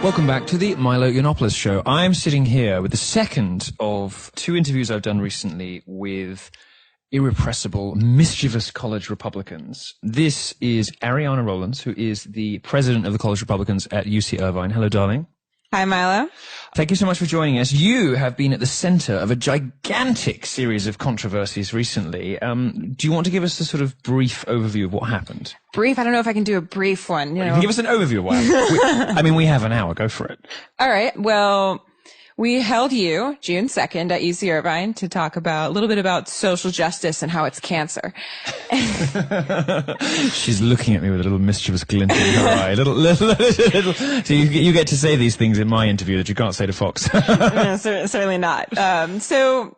Welcome back to the Milo Yiannopoulos show. I'm sitting here with the second of two interviews I've done recently with irrepressible, mischievous college Republicans. This is Ariana Rowlands, who is the president of the College Republicans at UC Irvine. Hello, darling. Hi, Milo. Thank you so much for joining us. You have been at the center of a gigantic series of controversies recently. Do you want to give us a sort of brief overview of what happened? Brief? I don't know if I can do a brief one. You can give us an overview of what happened. We have an hour. Go for it. All right. Well, we held you June 2nd at UC Irvine to talk about a little bit about social justice and how it's cancer. She's looking at me with a little mischievous glint in her eye. Little. So you get to say these things in my interview that you can't say to Fox. No, certainly not. So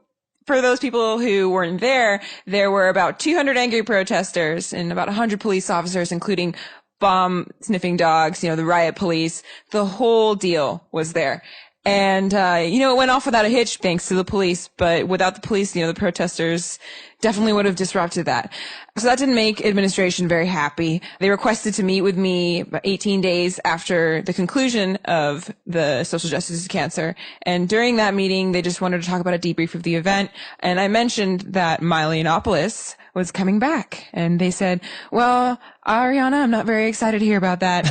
for those people who weren't there were about 200 angry protesters and about 100 police officers, including bomb sniffing dogs, the riot police. The whole deal was there. And, it went off without a hitch thanks to the police, but without the police, the protesters definitely would have disrupted that. So that didn't make administration very happy. They requested to meet with me about 18 days after the conclusion of the social justice is cancer. And during that meeting, they just wanted to talk about a debrief of the event. And I mentioned that Milo Yiannopoulos was coming back. And they said, well, Ariana, I'm not very excited to hear about that.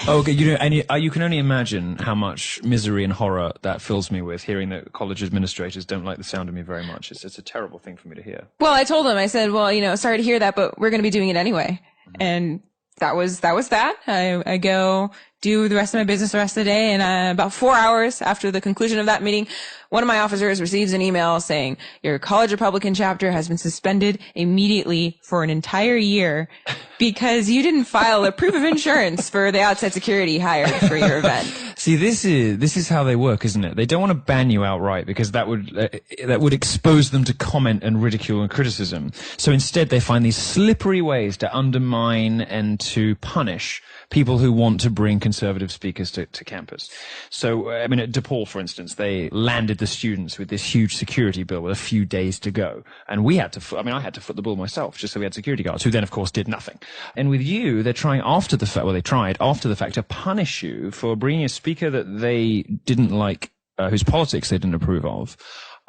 Okay, you can only imagine how much misery and horror that fills me with hearing that college administrators don't like the sound of me very much. It's a terrible thing for me to hear. Well, I told them, I said, well, sorry to hear that, but we're going to be doing it anyway. Mm-hmm. And that was that. I go do the rest of my business the rest of the day. And about 4 hours after the conclusion of that meeting, one of my officers receives an email saying, your college Republican chapter has been suspended immediately for an entire year because you didn't file a proof of insurance for the outside security hired for your event. See, this is how they work, isn't it? They don't want to ban you outright because that would expose them to comment and ridicule and criticism. So instead, they find these slippery ways to undermine and to punish people who want to bring conservative speakers to campus. So, at DePaul, for instance, they landed the students with this huge security bill with a few days to go. And I had to foot the bill myself just so we had security guards who then, of course, did nothing. And with you, they're trying they tried after the fact to punish you for bringing a speaker that they didn't like, whose politics they didn't approve of.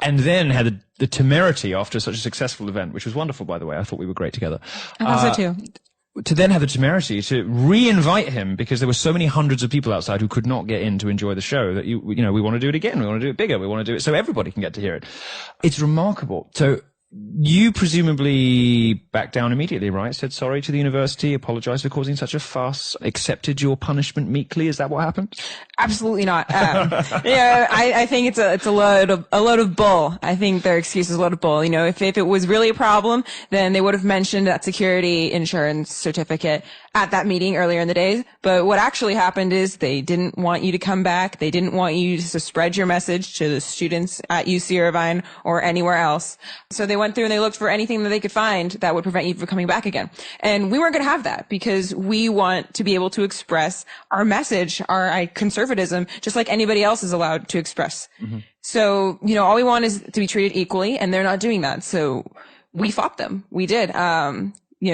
And then had the temerity after such a successful event, which was wonderful, by the way. I thought we were great together. I thought so too. To then have the temerity to re-invite him because there were so many hundreds of people outside who could not get in to enjoy the show that we want to do it again. We want to do it bigger. We want to do it so everybody can get to hear it. It's remarkable. So you presumably backed down immediately, right? Said sorry to the university, apologized for causing such a fuss, accepted your punishment meekly. Is that what happened? Absolutely not. I think it's a load of bull. I think their excuse is a load of bull. If it was really a problem, then they would have mentioned that security insurance certificate at that meeting earlier in the day. But what actually happened is they didn't want you to come back. They didn't want you to spread your message to the students at UC Irvine or anywhere else. So they went through and they looked for anything that they could find that would prevent you from coming back again. And we weren't going to have that because we want to be able to express our message, our conservatism, just like anybody else is allowed to express. Mm-hmm. So, all we want is to be treated equally, and they're not doing that. So we fought them. We did.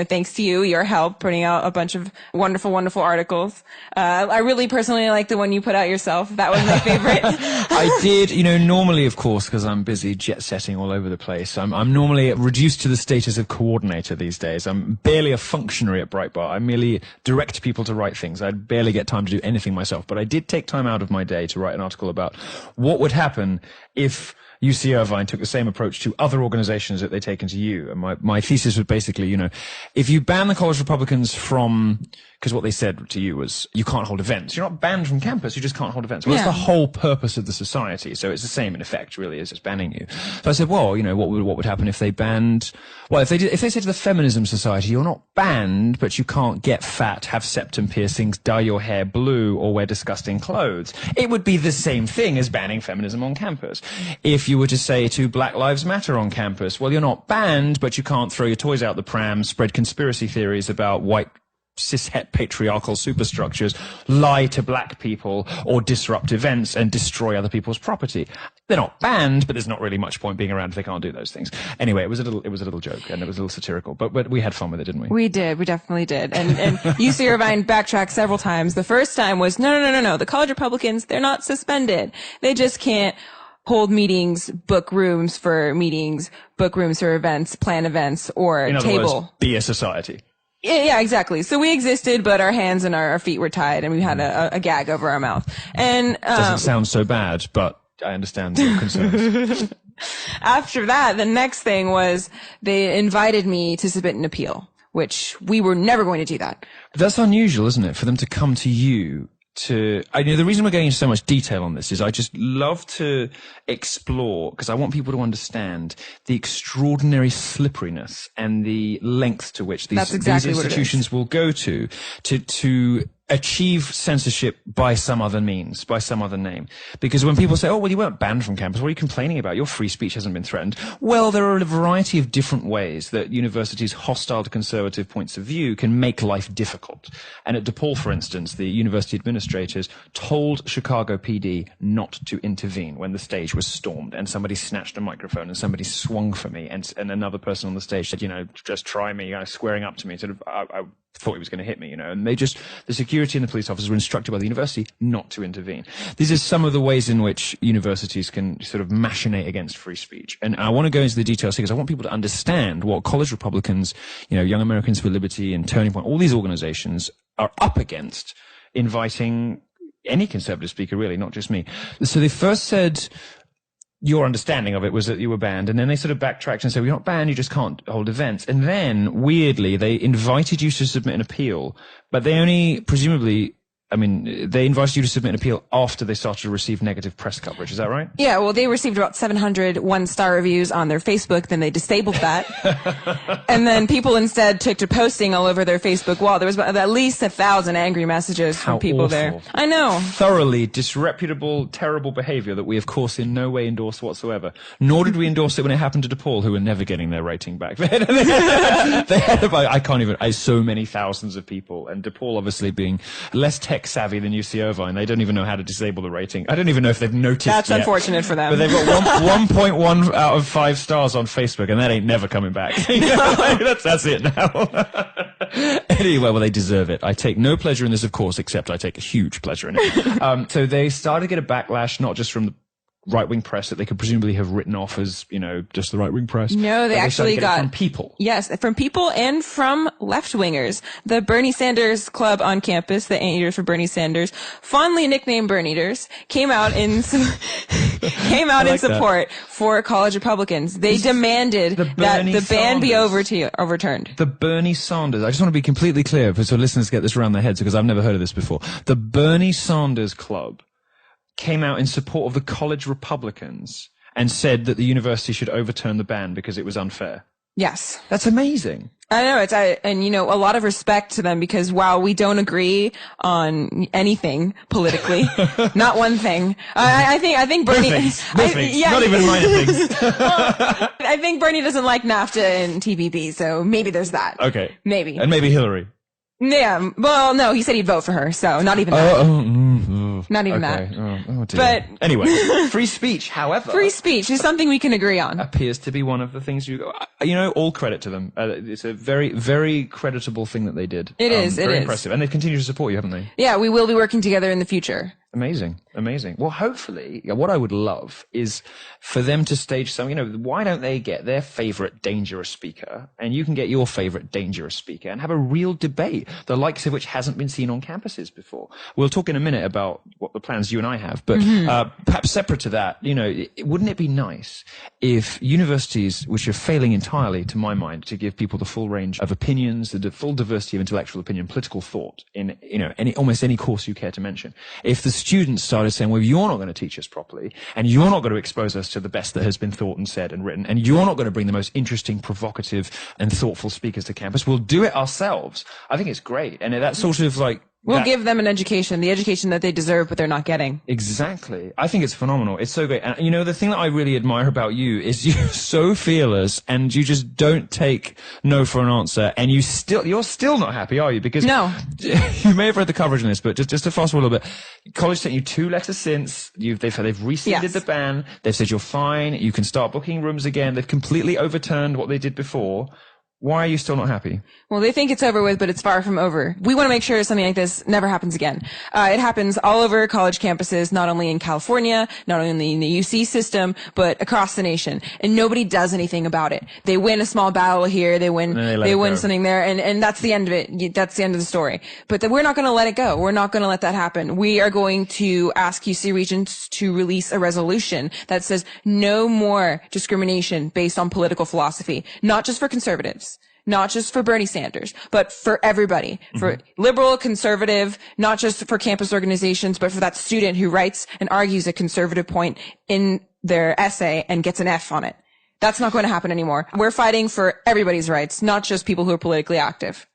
Thanks to your help putting out a bunch of wonderful, wonderful articles. I really personally like the one you put out yourself. That was my favorite. I did, normally, of course, because I'm busy jet setting all over the place. I'm normally reduced to the status of coordinator these days. I'm barely a functionary at Breitbart. I merely direct people to write things. I barely get time to do anything myself. But I did take time out of my day to write an article about what would happen if UC Irvine took the same approach to other organizations that they'd taken to you. And my thesis was basically, if you ban the college Republicans because what they said to you was, you can't hold events. You're not banned from campus, you just can't hold events. Well, that's the whole purpose of the society. So it's the same in effect, really, as just banning you. So I said, well, what would happen if they banned, if they said to the Feminism Society, you're not banned, but you can't get fat, have septum piercings, dye your hair blue, or wear disgusting clothes. It would be the same thing as banning feminism on campus. If you were to say to Black Lives Matter on campus, well, you're not banned, but you can't throw your toys out the pram, spread conspiracy theories about white cishet patriarchal superstructures lie to black people or disrupt events and destroy other people's property. They're not banned, but there's not really much point being around if they can't do those things. Anyway, it was a little joke, and it was a little satirical, but we had fun with it, didn't we? We did. We definitely did. And UC Irvine backtracked several times. The first time was, no. The college Republicans, they're not suspended. They just can't hold meetings, book rooms for events, plan events, or In other table. words, be a society. Yeah, exactly. So we existed, but our hands and our feet were tied, and we had a gag over our mouth. And Doesn't sound so bad, but I understand your concerns. After that, the next thing was they invited me to submit an appeal, which we were never going to do that. But that's unusual, isn't it, for them to come to you the reason we're going into so much detail on this is I just love to explore, because I want people to understand the extraordinary slipperiness and the lengths to which these institutions will go to achieve censorship by some other means, by some other name. Because when people say, oh, well, you weren't banned from campus, what are you complaining about? Your free speech hasn't been threatened. Well, there are a variety of different ways that universities hostile to conservative points of view can make life difficult. And at DePaul, for instance, the university administrators told Chicago PD not to intervene when the stage was stormed and somebody snatched a microphone and somebody swung for me and another person on the stage said, just try me, squaring up to me, I thought he was going to hit me, and the security and the police officers were instructed by the university not to intervene. These are some of the ways in which universities can sort of machinate against free speech. And I want to go into the details here because I want people to understand what college Republicans, Young Americans for Liberty and Turning Point, all these organizations are up against inviting any conservative speaker, really, not just me. So they first said, your understanding of it was that you were banned, and then they sort of backtracked and said, well, you're not banned, you just can't hold events. And then, weirdly, they invited you to submit an appeal, but they only, presumably, they invited you to submit an appeal after they started to receive negative press coverage. Is that right? Yeah, well, they received about 700 one-star reviews on their Facebook, then they disabled that. And then people instead took to posting all over their Facebook wall. There was at least 1,000 angry messages from people there. I know. Thoroughly disreputable, terrible behavior that we, of course, in no way endorse whatsoever. Nor did we endorse it when it happened to DePaul, who were never getting their rating back. They had about, so many thousands of people, and DePaul obviously being less tech savvy than UC Irvine. They don't even know how to disable the rating. I don't even know if they've noticed That's yet. Unfortunate for them. But they've got 1.1 out of 5 stars on Facebook, and that ain't never coming back. That's it now. Anyway, well, they deserve it. I take no pleasure in this, of course, except I take a huge pleasure in it. So they started to get a backlash, not just from the right-wing press that they could presumably have written off as, just the right-wing press. No, they actually got from people. Yes, from people and from left-wingers. The Bernie Sanders Club on campus, the Anteaters for Bernie Sanders, fondly nicknamed Bernie-Eaters, came out in support for college Republicans. They demanded that the ban be overturned. The Bernie Sanders, I just want to be completely clear so listeners get this around their heads because I've never heard of this before. The Bernie Sanders Club came out in support of the college Republicans and said that the university should overturn the ban because it was unfair. Yes. That's amazing. I know a lot of respect to them because while we don't agree on anything politically, not one thing, I think Bernie, not even minor things. I think Bernie doesn't like NAFTA and TPP, so maybe there's that. Okay. Maybe. And maybe Hillary. Yeah, well, no, he said he'd vote for her, so not even that. Not even that. Oh dear. But anyway, free speech, however. Free speech is something we can agree on. Appears to be one of the things all credit to them. It's a very, very creditable thing that they did. It is. Very impressive. And they continue to support you, haven't they? Yeah, we will be working together in the future. Amazing. Well, hopefully, what I would love is for them to stage some, why don't they get their favorite dangerous speaker and you can get your favorite dangerous speaker and have a real debate, the likes of which hasn't been seen on campuses before. We'll talk in a minute about what the plans you and I have, but perhaps separate to that, wouldn't it be nice if universities, which are failing entirely, to my mind, to give people the full range of opinions, the full diversity of intellectual opinion, political thought in, almost any course you care to mention, if the students started saying, well, you're not going to teach us properly, and you're not going to expose us to the best that has been thought and said and written, and you're not going to bring the most interesting, provocative, and thoughtful speakers to campus. We'll do it ourselves. I think it's great. And that sort of We'll give them an education, the education that they deserve, but they're not getting. Exactly. I think it's phenomenal. It's so great. And you know, the thing that I really admire about you is you're so fearless and you just don't take no for an answer. And you're still not happy, are you? Because no. You may have read the coverage on this, but just to fast forward a little bit, college sent you 2 letters since. They've rescinded the ban. They've said you're fine. You can start booking rooms again. They've completely overturned what they did before. Why are you still not happy? Well, they think it's over with, but it's far from over. We want to make sure something like this never happens again. It happens all over college campuses, not only in California, not only in the UC system, but across the nation. And nobody does anything about it. They win a small battle here, they win something there, and that's the end of it. That's the end of the story. But we're not going to let it go. We're not going to let that happen. We are going to ask UC Regents to release a resolution that says no more discrimination based on political philosophy, not just for conservatives. Not just for Bernie Sanders, but for everybody, for liberal, conservative, not just for campus organizations, but for that student who writes and argues a conservative point in their essay and gets an F on it. That's not going to happen anymore. We're fighting for everybody's rights, not just people who are politically active.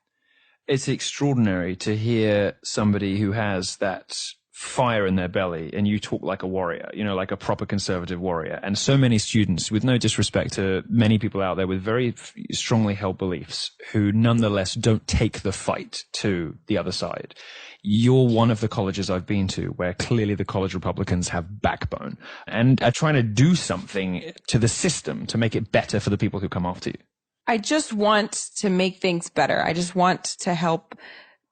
It's extraordinary to hear somebody who has that fire in their belly and you talk like a warrior, you know, like a proper conservative warrior. And so many students, with no disrespect to many people out there with very strongly held beliefs, who nonetheless don't take the fight to the other side. You're one of the colleges I've been to where clearly the college Republicans have backbone and are trying to do something to the system to make it better for the people who come after you. I just want to make things better. I just want to help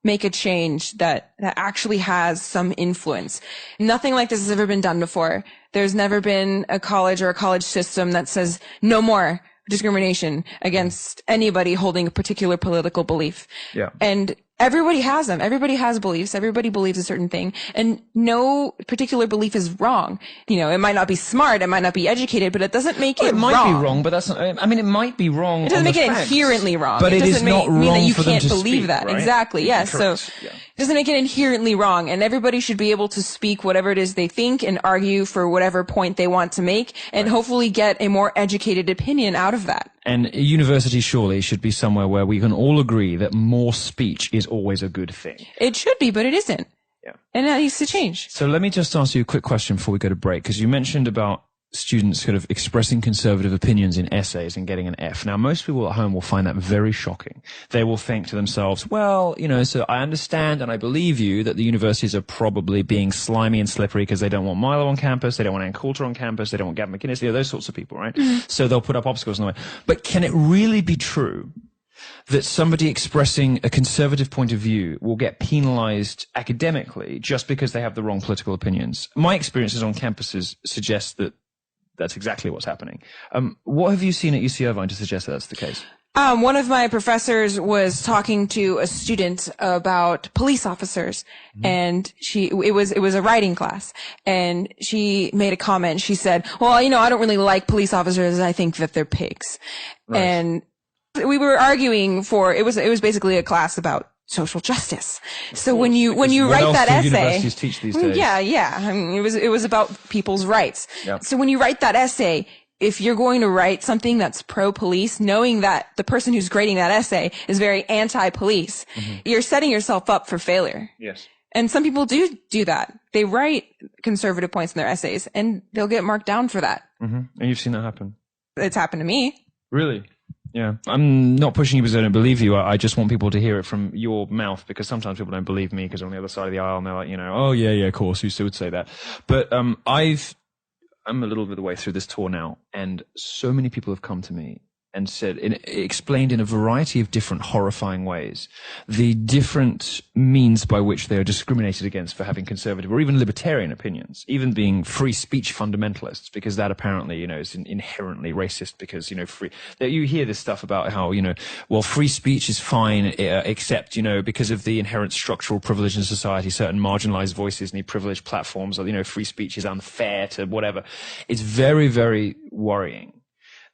make a change that actually has some influence. Nothing like this has ever been done before. There's never been a college or a college system that says no more discrimination against anybody holding a particular political belief. Yeah. And everybody has them. Everybody has beliefs. Everybody believes a certain thing. And no particular belief is wrong. You know, it might not be smart. It might not be educated, but it doesn't make it wrong. It might be wrong, but that's not, I mean, it might be wrong. It doesn't make it inherently wrong. But it doesn't mean that you can't believe that. Right? Exactly. Yes. So it doesn't make it inherently wrong. And everybody should be able to speak whatever it is they think and argue for whatever point they want to make and hopefully get a more educated opinion out of that. And university surely should be somewhere where we can all agree that more speech is always a good thing. It should be, but it isn't. Yeah. And that needs to change. So let me just ask you a quick question before we go to break, because you mentioned about students sort of expressing conservative opinions in essays and getting an F. Now, most people at home will find that very shocking. They will think to themselves, well, you know, so I understand and I believe you that the universities are probably being slimy and slippery because they don't want Milo on campus, they don't want Ann Coulter on campus, they don't want Gavin McInnes, you know, those sorts of people, right? So they'll put up obstacles in the way. But can it really be true that somebody expressing a conservative point of view will get penalized academically just because they have the wrong political opinions? My experiences on campuses suggest that that's exactly what's happening. What have you seen at UC Irvine to suggest that that's the case? One of my professors was talking to a student about police officers, and it was a writing class, and she made a comment. She said, well, you know, I don't really like police officers. I think that they're pigs. Right. And we were arguing it was basically a class about social justice. So when you write that essay, universities teach these days? Yeah. I mean, it was about people's rights. Yep. So when you write that essay, if you're going to write something that's pro-police, knowing that the person who's grading that essay is very anti-police, you're setting yourself up for failure. Yes. And some people do that. They write conservative points in their essays, and they'll get marked down for that. And you've seen that happen? It's happened to me. Really? Yeah. I'm not pushing you because I don't believe you. I just want people to hear it from your mouth, because sometimes people don't believe me because on the other side of the aisle and they're like, you know, oh yeah, of course, who would say that? But I'm a little bit of the way through this tour now, and so many people have come to me and said, explained in a variety of different horrifying ways, the different means by which they are discriminated against for having conservative or even libertarian opinions, even being free speech fundamentalists, because that apparently, you know, is inherently racist because, you know, you hear this stuff about how, you know, well, free speech is fine, except, you know, because of the inherent structural privilege in society, certain marginalized voices need privileged platforms, or, you know, free speech is unfair to whatever. It's very, very worrying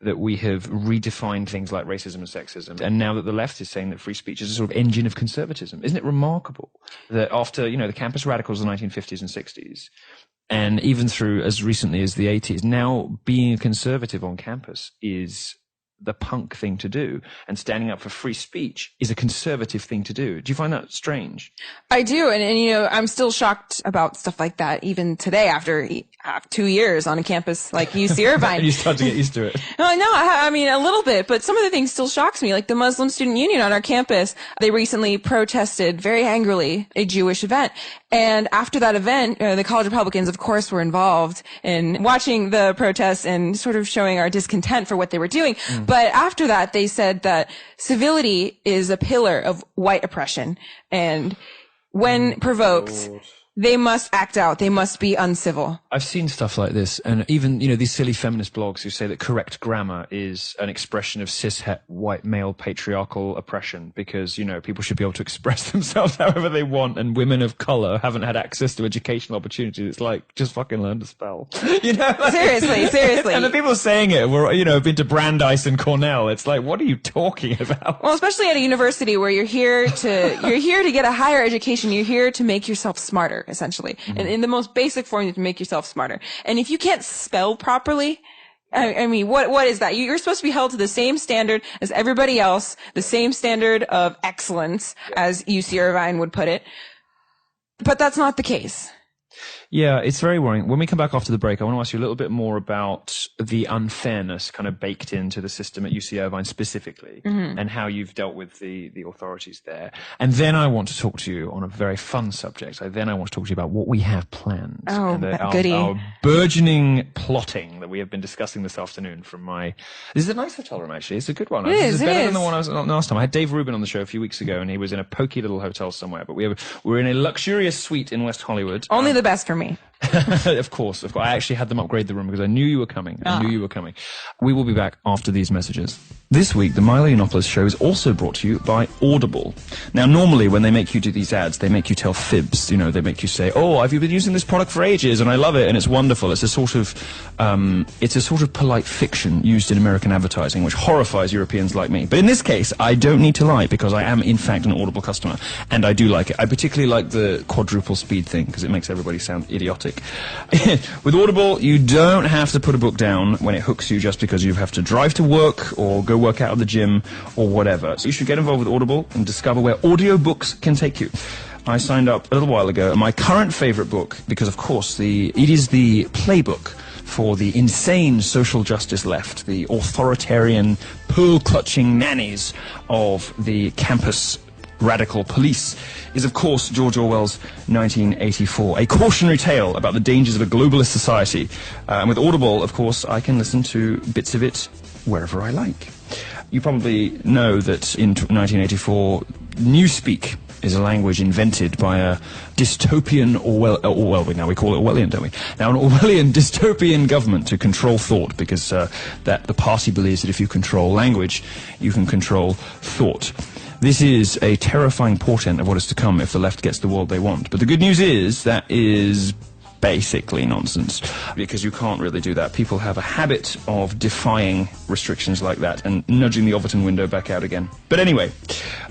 that we have redefined things like racism and sexism. And now that the left is saying that free speech is a sort of engine of conservatism. Isn't it remarkable that after, you know, the campus radicals of the 1950s and 60s, and even through as recently as the 80s, now being a conservative on campus is the punk thing to do, and standing up for free speech is a conservative thing to do. Do you find that strange? I do. And you know, I'm still shocked about stuff like that even today after 2 years on a campus like UC Irvine. You start to get used to it. No, I mean, a little bit, but some of the things still shocks me. Like the Muslim Student Union on our campus, they recently protested very angrily a Jewish event. And after that event, the college Republicans, of course, were involved in watching the protests and sort of showing our discontent for what they were doing. But after that, they said that civility is a pillar of white oppression. And when provoked, they must act out. They must be uncivil. I've seen stuff like this, and even, you know, these silly feminist blogs who say that correct grammar is an expression of cishet white male patriarchal oppression because, you know, people should be able to express themselves however they want, and women of color haven't had access to educational opportunities. It's like, just fucking learn to spell. You know? Like, seriously. And the people saying it were, you know, been to Brandeis and Cornell. It's like, what are you talking about? Well, especially at a university where you're here to get a higher education. You're here to make yourself smarter, essentially. And in the most basic form, you have to make yourself smarter. And if you can't spell properly, I mean, what is that? You're supposed to be held to the same standard as everybody else, the same standard of excellence, as UC Irvine would put it. But that's not the case. Yeah, it's very worrying. When we come back after the break, I want to ask you a little bit more about the unfairness kind of baked into the system at UC Irvine specifically, and how you've dealt with the authorities there. And then I want to talk to you on a very fun subject. I want to talk to you about what we have planned. Oh, and goody. Our burgeoning plotting that we have been discussing this afternoon from my... This is a nice hotel room, actually. It's a good one. This is better than the one I was on last time. I had Dave Rubin on the show a few weeks ago, and he was in a pokey little hotel somewhere. But we're in a luxurious suite in West Hollywood. Only the best for me. Of course. I actually had them upgrade the room because I knew you were coming. We will be back after these messages. This week, the Milo Yiannopoulos show is also brought to you by Audible. Now, normally when they make you do these ads, they make you tell fibs. You know, they make you say, "Oh, I've been using this product for ages and I love it and it's wonderful." It's a sort of polite fiction used in American advertising, which horrifies Europeans like me. But in this case, I don't need to lie because I am in fact an Audible customer, and I do like it. I particularly like the quadruple speed thing because it makes everybody sound idiotic. With Audible, you don't have to put a book down when it hooks you just because you have to drive to work or go work out at the gym or whatever. So you should get involved with Audible and discover where audiobooks can take you. I signed up a little while ago, and my current favorite book, because of course it is the playbook for the insane social justice left, the authoritarian, pearl-clutching nannies of the campus radical police, is of course George Orwell's 1984, a cautionary tale about the dangers of a globalist society. And with Audible, of course, I can listen to bits of it wherever I like. You probably know that in 1984, Newspeak is a language invented by a dystopian now we call it Orwellian, don't we? Now, an Orwellian dystopian government to control thought, because that the party believes that if you control language, you can control thought. This is a terrifying portent of what is to come if the left gets the world they want. But the good news is that is basically nonsense, because you can't really do that. People have a habit of defying restrictions like that and nudging the Overton window back out again. But anyway,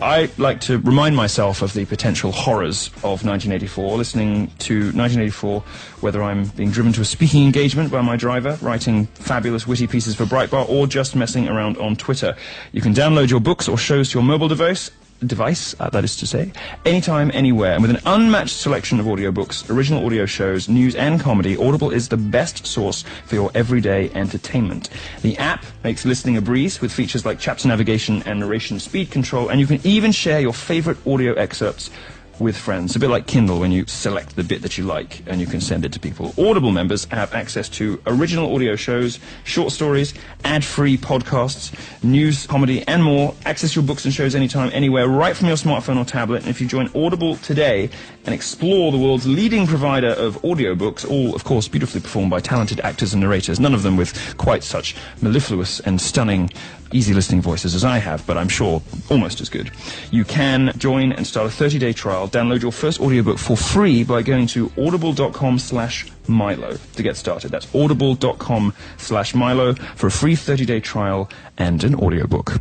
I like to remind myself of the potential horrors of 1984, listening to 1984, whether I'm being driven to a speaking engagement by my driver, writing fabulous witty pieces for Breitbart, or just messing around on Twitter. You can download your books or shows to your mobile device, that is to say, anytime, anywhere. And with an unmatched selection of audiobooks, original audio shows, news and comedy, Audible is the best source for your everyday entertainment. The app makes listening a breeze with features like chapter navigation and narration speed control, and you can even share your favorite audio excerpts with friends. A bit like Kindle when you select the bit that you like and you can send it to people. Audible members have access to original audio shows, short stories, ad-free podcasts, news, comedy, and more. Access your books and shows anytime, anywhere, right from your smartphone or tablet. And if you join Audible today and explore the world's leading provider of audiobooks, all, of course, beautifully performed by talented actors and narrators, none of them with quite such mellifluous and stunning easy listening voices as I have, but I'm sure almost as good. You can join and start a 30-day trial. Download your first audiobook for free by going to audible.com/Milo to get started. That's audible.com/Milo for a free 30-day trial and an audiobook.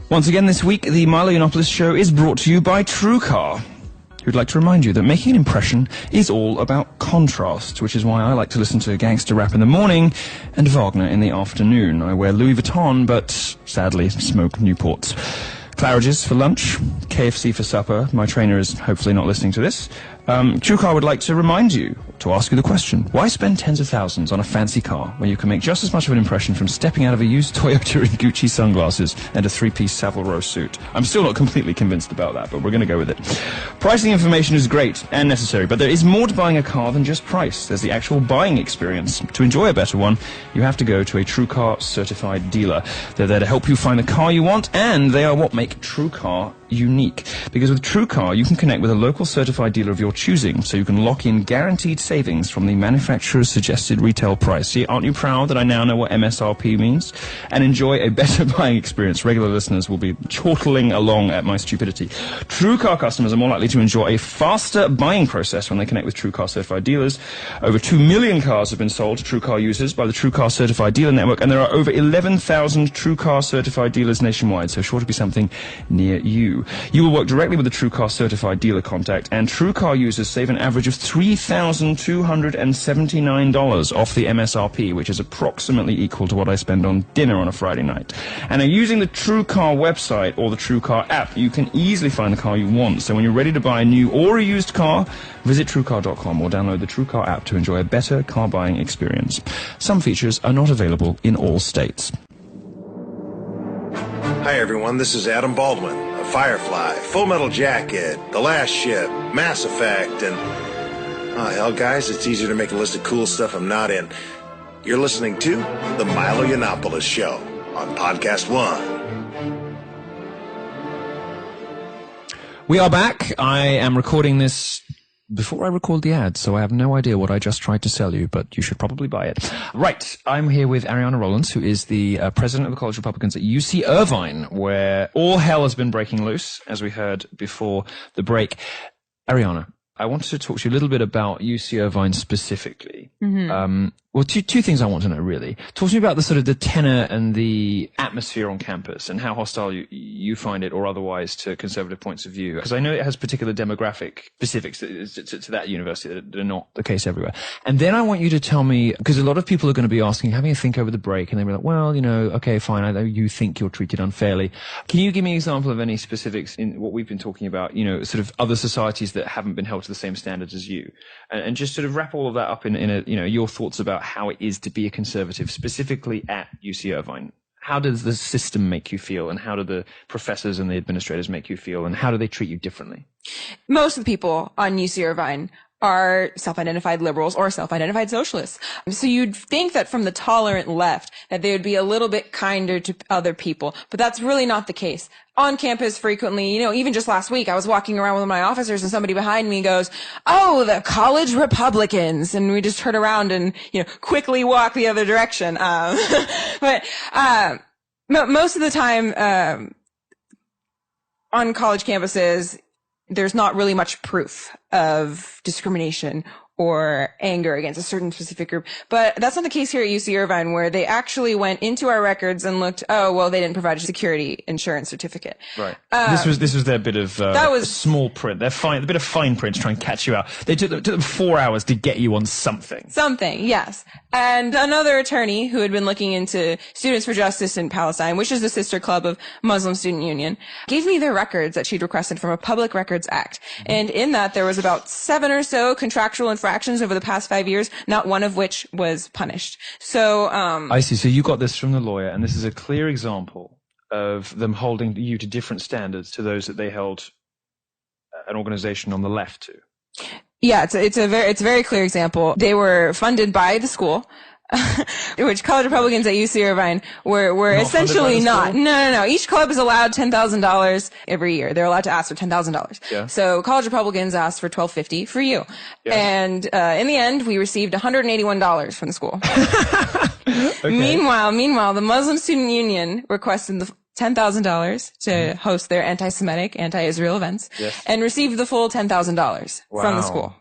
Once again this week, the Milo Yiannopoulos show is brought to you by TrueCar. who'd like to remind you that making an impression is all about contrast, which is why I like to listen to gangster rap in the morning and Wagner in the afternoon. I wear Louis Vuitton, but sadly smoke Newports. Claridge's for lunch, KFC for supper. My trainer is hopefully not listening to this. TrueCar would like to remind you, to ask you the question, why spend tens of thousands on a fancy car when you can make just as much of an impression from stepping out of a used Toyota in Gucci sunglasses and a three-piece Savile Row suit? I'm still not completely convinced about that, but we're going to go with it. Pricing information is great and necessary, but there is more to buying a car than just price. There's the actual buying experience. To enjoy a better one, you have to go to a TrueCar certified dealer. They're there to help you find the car you want, and they are what make TrueCar unique. Because with TrueCar, you can connect with a local certified dealer of your choosing, so you can lock in guaranteed savings from the manufacturer's suggested retail price. See, aren't you proud that I now know what MSRP means? And enjoy a better buying experience. Regular listeners will be chortling along at my stupidity. TrueCar customers are more likely to enjoy a faster buying process when they connect with TrueCar certified dealers. Over 2 million cars have been sold to TrueCar users by the TrueCar certified dealer network, and there are over 11,000 TrueCar certified dealers nationwide, so sure to be something near you. You will work directly with the TrueCar certified dealer contact, and TrueCar users save an average of $3,279 off the MSRP, which is approximately equal to what I spend on dinner on a Friday night. And now, using the TrueCar website or the TrueCar app, you can easily find the car you want. So when you're ready to buy a new or a used car, visit TrueCar.com or download the TrueCar app to enjoy a better car buying experience. Some features are not available in all states. Hi everyone, this is Adam Baldwin of Firefly, Full Metal Jacket, The Last Ship, Mass Effect, and... oh hell guys, it's easier to make a list of cool stuff I'm not in. You're listening to The Milo Yiannopoulos Show on Podcast One. We are back. I am recording this before I record the ad, so I have no idea what I just tried to sell you, but you should probably buy it. Right, I'm here with Ariana Rowlands, who is the president of the College of Republicans at UC Irvine, where all hell has been breaking loose, as we heard before the break. Ariana, I wanted to talk to you a little bit about UC Irvine specifically. Mm-hmm. Well, two things I want to know, really. Talk to me about the sort of the tenor and the atmosphere on campus and how hostile you find it or otherwise to conservative points of view. Because I know it has particular demographic specifics to that university that are not the case everywhere. And then I want you to tell me, because a lot of people are going to be asking, having a think over the break, and they'll be like, well, you know, okay, fine, I know you think you're treated unfairly. Can you give me an example of any specifics in what we've been talking about, you know, sort of other societies that haven't been held to the same standards as you? And just sort of wrap all of that up in a, you know, your thoughts about how it is to be a conservative, specifically at UC Irvine. How does the system make you feel, and how do the professors and the administrators make you feel, and how do they treat you differently? Most of the people on UC Irvine are self-identified liberals or self-identified socialists. So you'd think that from the tolerant left that they would be a little bit kinder to other people, but that's really not the case. On campus frequently, you know, even just last week, I was walking around with my officers and somebody behind me goes, oh, the college Republicans. And we just turn around and, you know, quickly walk the other direction. But most of the time, on college campuses, there's not really much proof of discrimination or anger against a certain specific group. But that's not the case here at UC Irvine, where they actually went into our records and looked, oh, well, they didn't provide a security insurance certificate. Right. This was their bit of small print. A bit of fine print to try and catch you out. They took them 4 hours to get you on something. Something, yes. And another attorney who had been looking into Students for Justice in Palestine, which is the sister club of Muslim Student Union, gave me their records that she'd requested from a Public Records Act. Mm-hmm. And in that, there was about 7 or so contractual infractions over the past 5 years, not one of which was punished. So, I see. So you got this from the lawyer, and this is a clear example of them holding you to different standards to those that they held an organization on the left to. Yeah, it's a very clear example. They were funded by the school, which college Republicans at UC Irvine were essentially not. No. Each club is allowed $10,000 every year. They're allowed to ask for $10,000. Yeah. So college Republicans asked for $1,250 for you. Yeah. And in the end, we received $181 from the school. Okay. Meanwhile, the Muslim Student Union requested the $10,000 to host their anti-Semitic, anti-Israel events, and received the full $10,000 from the school.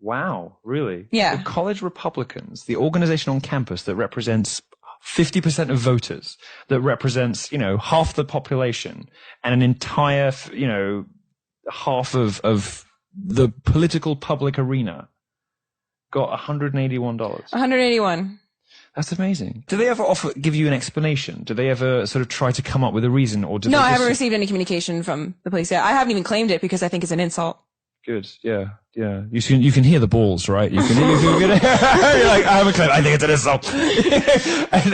Wow, really? Yeah. The college Republicans, the organization on campus that represents 50% of voters, that represents, you know, half the population, and an entire, you know, half of the political public arena got $181. 181. That's amazing. Do they ever give you an explanation? Do they ever sort of try to come up with a reason, or do No, they I haven't received any communication from the police yet. I haven't even claimed it because I think it's an insult. Good. Yeah. Yeah. You can hear the balls, right? You can hear, you're like, I haven't claimed, I think it's an insult.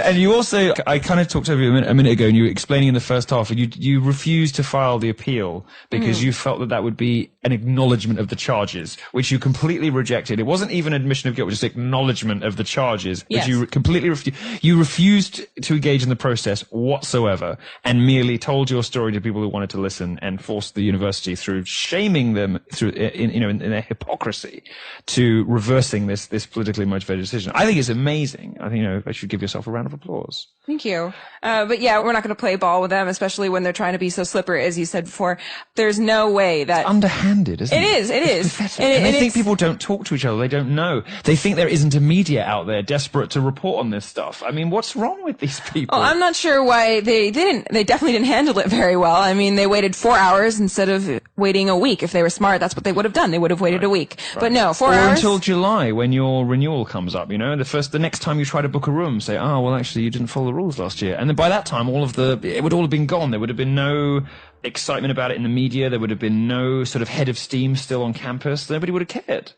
and you also, I kind of talked over you a minute ago, and you were explaining in the first half, and you refused to file the appeal because you felt that would be an acknowledgement of the charges, which you completely rejected. It wasn't even admission of guilt, it was just acknowledgement of the charges, which you completely refused. You refused to engage in the process whatsoever, and merely told your story to people who wanted to listen, and forced the university through shaming them through, in their hypocrisy, to reversing this politically motivated decision. I think it's amazing. I think, I should give yourself a round of applause. Thank you. But yeah, we're not going to play ball with them, especially when they're trying to be so slippery, as you said before. There's no way that... It's underhanded, isn't it? It is. And they think people don't talk to each other. They don't know. They think there isn't a media out there desperate to report on this stuff. I mean, what's wrong with these people? Oh, I'm not sure why they definitely didn't handle it very well. I mean, they waited 4 hours instead of waiting a week. If they were smart, that's what they would have done. They would have waited a week. Right. But no, 4 hours. Or until July, when your renewal comes up, the next time you try to book a room, say, well, actually, you didn't follow the rules last year. And then by that time, it would all have been gone. There would have been no excitement about it in the media. There would have been no sort of head of steam still on campus. Nobody would have cared.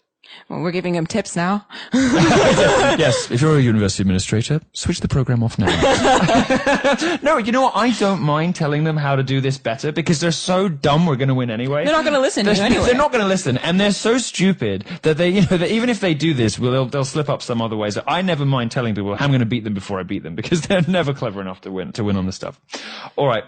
Well, we're giving them tips now. Yes, if you're a university administrator, switch the program off now. No, you know what? I don't mind telling them how to do this better because they're so dumb we're going to win anyway. They're not going to listen to you anyway. They're not going to listen, and they're so stupid that that even if they do this, they'll slip up some other ways. So I never mind telling people I'm going to beat them before I beat them because they're never clever enough to win on this stuff. All right.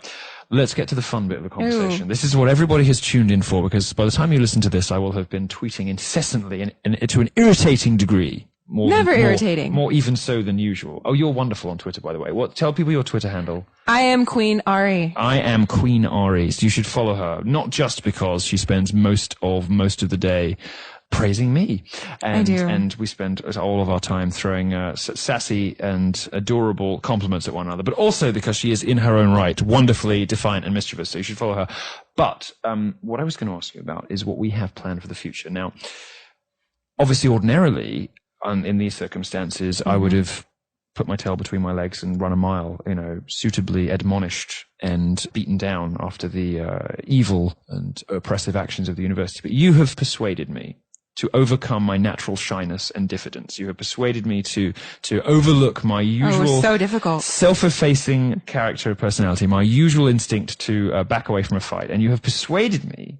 Let's get to the fun bit of the conversation. This is what everybody has tuned in for, because by the time you listen to this, I will have been tweeting incessantly and to an irritating degree. Never irritating. More even so than usual. Oh, you're wonderful on Twitter, by the way. Tell people your Twitter handle. I am Queen Ari. I am Queen Ari. So you should follow her, not just because she spends most of the day praising me. I do. And we spend all of our time throwing sassy and adorable compliments at one another, but also because she is in her own right wonderfully defiant and mischievous, so you should follow her. But what I was going to ask you about is what we have planned for the future. Now, obviously, ordinarily, in these circumstances, I would have put my tail between my legs and run a mile, suitably admonished and beaten down after the evil and oppressive actions of the university. But you have persuaded me to overcome my natural shyness and diffidence. You have persuaded me to overlook my usual so difficult self-effacing character personality, my usual instinct to back away from a fight. And you have persuaded me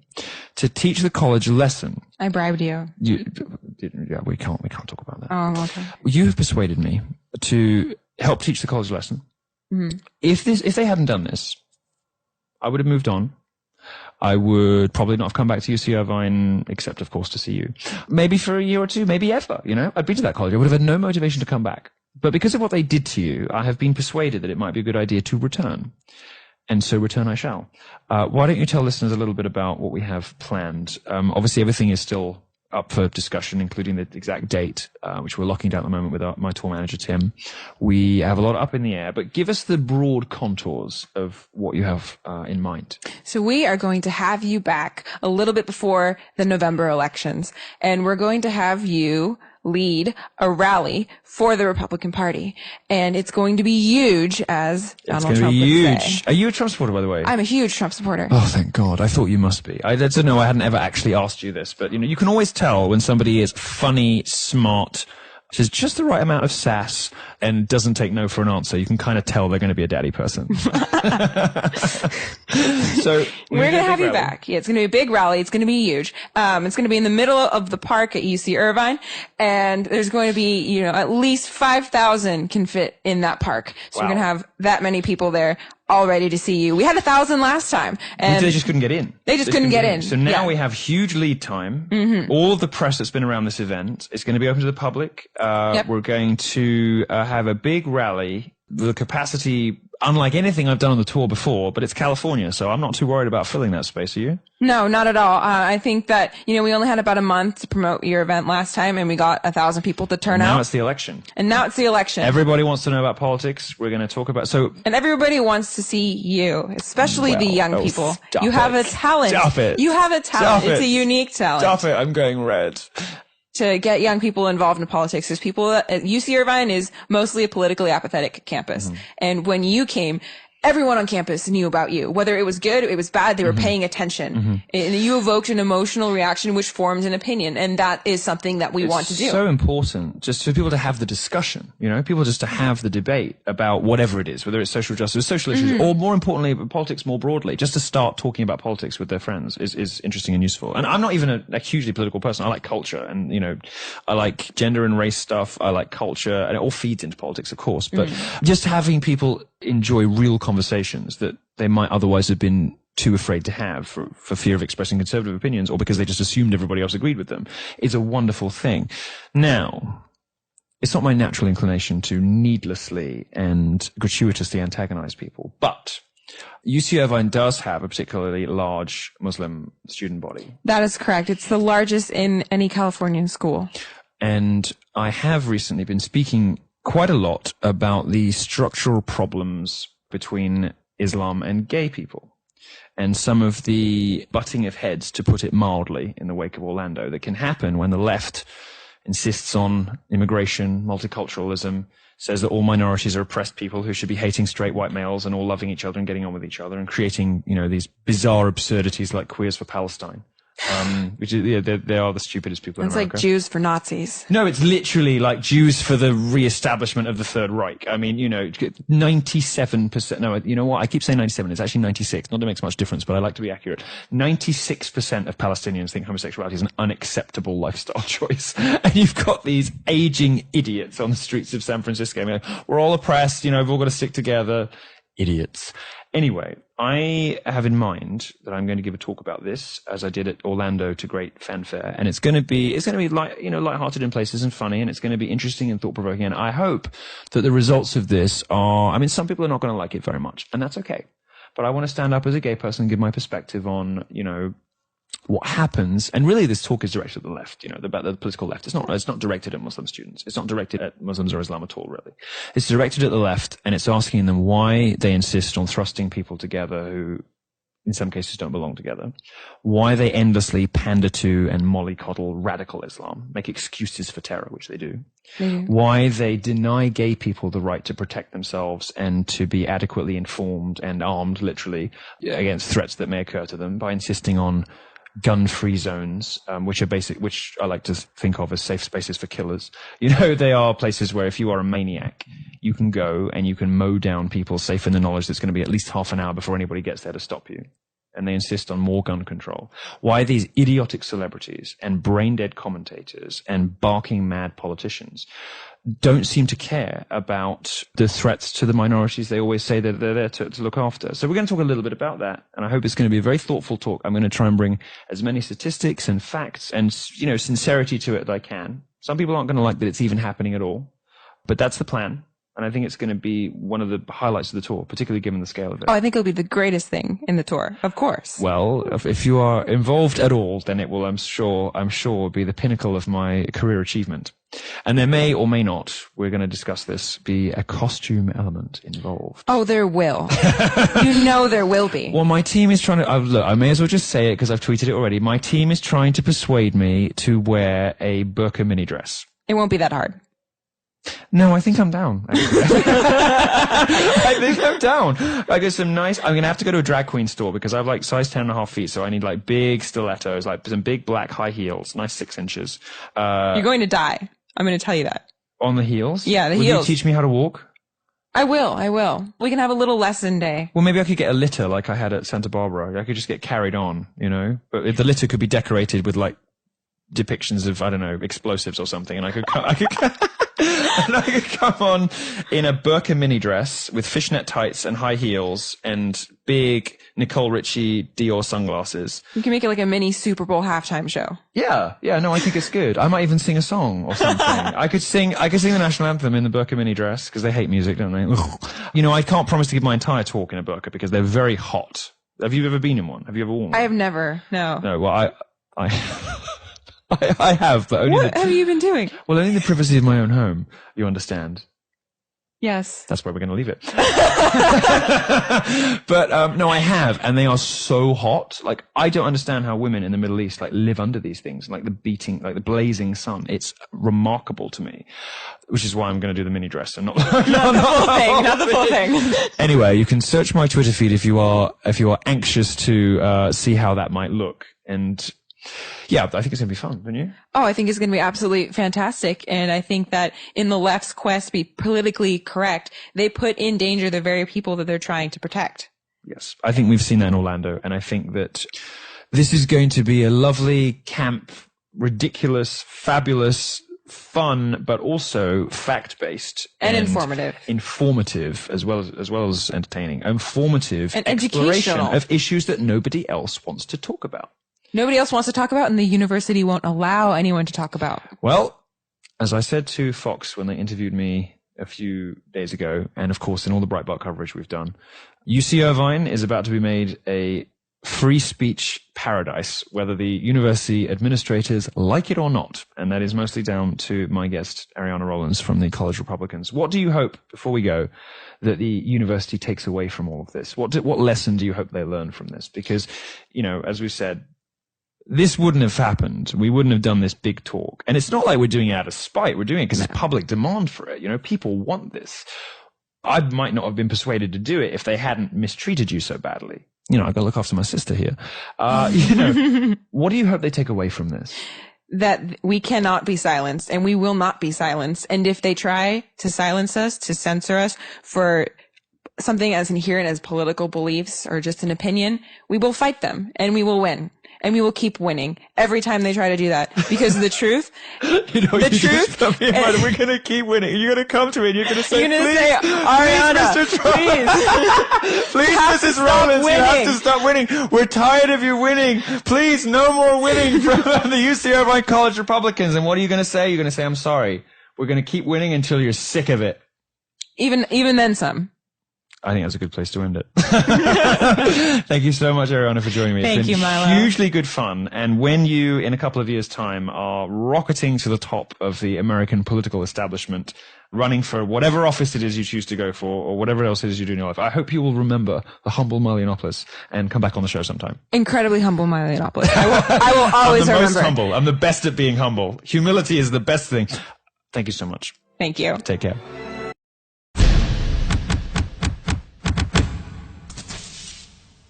to teach the college a lesson. I bribed you. Yeah, we can't talk about that. Oh, okay. You have persuaded me to help teach the college a lesson. Mm-hmm. If they hadn't done this, I would have moved on. I would probably not have come back to UC Irvine, except, of course, to see you. Maybe for a year or two, maybe ever, I'd been to that college. I would have had no motivation to come back. But because of what they did to you, I have been persuaded that it might be a good idea to return. And so return I shall. Why don't you tell listeners a little bit about what we have planned? Obviously, everything is still up for discussion, including the exact date, which we're locking down at the moment with my tour manager, Tim. We have a lot up in the air, but give us the broad contours of what you have in mind. So we are going to have you back a little bit before the November elections, and we're going to have you lead a rally for the Republican Party. And it's going to be huge, as Donald Trump would say. Are you a Trump supporter, by the way? I'm a huge Trump supporter. Oh, thank God. I thought you must be. I don't know. I hadn't ever actually asked you this, but you can always tell when somebody is funny, smart, has just the right amount of sass and doesn't take no for an answer. You can kind of tell they're going to be a daddy person. So we're going to have you back. Yeah, it's going to be a big rally. It's going to be huge. It's going to be in the middle of the park at UC Irvine, and there's going to be, at least 5,000 can fit in that park. So wow. We're going to have that many people there all ready to see you. We had 1,000 last time, and they just couldn't get in. They just couldn't get in. So now we have huge lead time. Mm-hmm. All of the press that's been around this event is going to be open to the public. Yep. We're going to have a big rally. The capacity unlike anything I've done on the tour before, but it's California, so I'm not too worried about filling that space. Are you? No, not at all. I think that, we only had about a month to promote your event last time, and we got 1,000 people to turn out. Now it's the election. And now it's the election. Everybody wants to know about politics. We're going to talk about, and everybody wants to see you, especially the young people. You have a talent. Stop it. You have a talent. It's a unique talent. Stop it. I'm going red. To get young people involved in politics, because UC Irvine is mostly a politically apathetic campus. Mm-hmm. And when you came, everyone on campus knew about you. Whether it was good, it was bad, they were paying attention. Mm-hmm. And you evoked an emotional reaction which formed an opinion. And that is something that we want to do. It's so important just for people to have the discussion, people just to have the debate about whatever it is, whether it's social justice, social issues, or more importantly, politics more broadly. Just to start talking about politics with their friends is interesting and useful. And I'm not even a hugely political person. I like culture and, I like gender and race stuff. I like culture, and it all feeds into politics, of course. But just having people enjoy real conversations that they might otherwise have been too afraid to have for fear of expressing conservative opinions, or because they just assumed everybody else agreed with them, is a wonderful thing. Now, it's not my natural inclination to needlessly and gratuitously antagonize people, but UC Irvine does have a particularly large Muslim student body. That is correct. It's the largest in any Californian school. And I have recently been speaking quite a lot about the structural problems between Islam and gay people, and some of the butting of heads, to put it mildly, in the wake of Orlando that can happen when the left insists on immigration, multiculturalism, says that all minorities are oppressed people who should be hating straight white males and all loving each other and getting on with each other, and creating, these bizarre absurdities like Queers for Palestine. Which is, they are the stupidest people in America. It's like Jews for Nazis. No, it's literally like Jews for the re-establishment of the Third Reich. I mean, 97%, no, you know what? I keep saying 97, it's actually 96. Not that it makes much difference, but I like to be accurate. 96% of Palestinians think homosexuality is an unacceptable lifestyle choice. And you've got these aging idiots on the streets of San Francisco. I mean, we're all oppressed, we've all got to stick together. Idiots. Anyway, I have in mind that I'm going to give a talk about this, as I did at Orlando to great fanfare, and it's going to be lighthearted in places and funny, and it's going to be interesting and thought-provoking. And I hope that the results of this are, some people are not going to like it very much, and that's okay. But I want to stand up as a gay person and give my perspective on, what happens. And really this talk is directed at the left, the political left. It's not directed at Muslim students. It's not directed at Muslims or Islam at all, really. It's directed at the left, and it's asking them why they insist on thrusting people together who in some cases don't belong together, why they endlessly pander to and mollycoddle radical Islam, make excuses for terror, which they do, why they deny gay people the right to protect themselves and to be adequately informed and armed, literally, against threats that may occur to them, by insisting on gun-free zones, which I like to think of as safe spaces for killers. They are places where if you are a maniac, you can go and you can mow down people safe in the knowledge that it's going to be at least half an hour before anybody gets there to stop you. And they insist on more gun control. Why these idiotic celebrities and brain-dead commentators and barking mad politicians don't seem to care about the threats to the minorities they always say that they're there to look after. So we're going to talk a little bit about that, and I hope it's going to be a very thoughtful talk. I'm going to try and bring as many statistics and facts and, sincerity to it that I can. Some people aren't going to like that it's even happening at all, but that's the plan. And I think it's going to be one of the highlights of the tour, particularly given the scale of it. Oh, I think it'll be the greatest thing in the tour, of course. Well, if you are involved at all, then it will, I'm sure, be the pinnacle of my career achievement. And there may or may not, we're going to discuss this, be a costume element involved. Oh, there will. There will be. Well, my team is trying to, look, I may as well just say it because I've tweeted it already. My team is trying to persuade me to wear a burqa mini dress. It won't be that hard. No, I think I'm down. I think I'm down. I get some nice, I'm going to have to go to a drag queen store because I've size 10.5 feet. So I need big stilettos, some big black high heels, nice 6 inches. You're going to die. I'm going to tell you that. On the heels? Yeah, the heels. heels. Will you teach me how to walk? I will. We can have a little lesson day. Well, maybe I could get a litter like I had at Santa Barbara. I could just get carried on, but the litter could be decorated with depictions of, I don't know, explosives or something. And I could And I could come on in a burqa mini dress with fishnet tights and high heels and big Nicole Richie Dior sunglasses. You can make it like a mini Super Bowl halftime show. Yeah, no, I think it's good. I might even sing a song or something. I could sing the national anthem in the burqa mini dress because they hate music, don't they? You know, I can't promise to give my entire talk in a burqa because they're very hot. Have you ever been in one? Have you ever worn one? I have never. No. No. Well, I have, but only. What have you been doing? Well, only in the privacy of my own home. You understand? Yes. That's where we're going to leave it. But no, I have, and they are so hot. Like, I don't understand how women in the Middle East like live under these things, like the blazing sun. It's remarkable to me, which is why I'm going to do the mini dress and not the full thing. Anyway, you can search my Twitter feed if you are anxious to see how that might look. And yeah, I think it's going to be fun, don't you? Oh, I think it's going to be absolutely fantastic. And I think that in the left's quest to be politically correct, they put in danger the very people that they're trying to protect. Yes. I think we've seen that in Orlando. And I think that this is going to be a lovely, camp, ridiculous, fabulous, fun, but also fact-based. And informative. Informative, as well as entertaining. Informative and exploration educational. Of issues that nobody else wants to talk about. Nobody else wants to talk about, and the university won't allow anyone to talk about. Well, as I said to Fox when they interviewed me a few days ago, and of course in all the Breitbart coverage we've done, UC Irvine is about to be made a free speech paradise, whether the university administrators like it or not. And that is mostly down to my guest, Ariana Rowlands from the College Republicans. What do you hope, before we go, that the university takes away from all of this? What lesson do you hope they learn from this? Because, you know, as we've said, this wouldn't have happened. We wouldn't have done this big talk. And it's not like we're doing it out of spite. We're doing it because there's public demand for it. You know, people want this. I might not have been persuaded to do it if they hadn't mistreated you so badly. You know, I've got to look after my sister here. You know, what do you hope they take away from this? That we cannot be silenced, and we will not be silenced. And if they try to silence us, to censor us for something as inherent as political beliefs or just an opinion, we will fight them and we will win. And we will keep winning every time they try to do that. Because the truth, you know, the truth, we're going to keep winning. You're going to come to me and you're going to say, Ariana, please, Mr. Trump, please, Mrs. Rowlands, you have to stop winning. We're tired of you winning. Please, no more winning from the UC Irvine College Republicans. And what are you going to say? You're going to say, I'm sorry. We're going to keep winning until you're sick of it. Even then some. I think that's a good place to end it. Thank you so much, Ariana, for joining me. Thank you, Milo. Hugely good fun. And when you, in a couple of years' time, are rocketing to the top of the American political establishment, running for whatever office it is you choose to go for, or whatever else it is you do in your life, I hope you will remember the humble Milo Yiannopoulos and come back on the show sometime. Incredibly humble Milo Yiannopoulos. I will always remember. I'm the most humble. I'm the best at being humble. Humility is the best thing. Thank you so much. Thank you. Take care.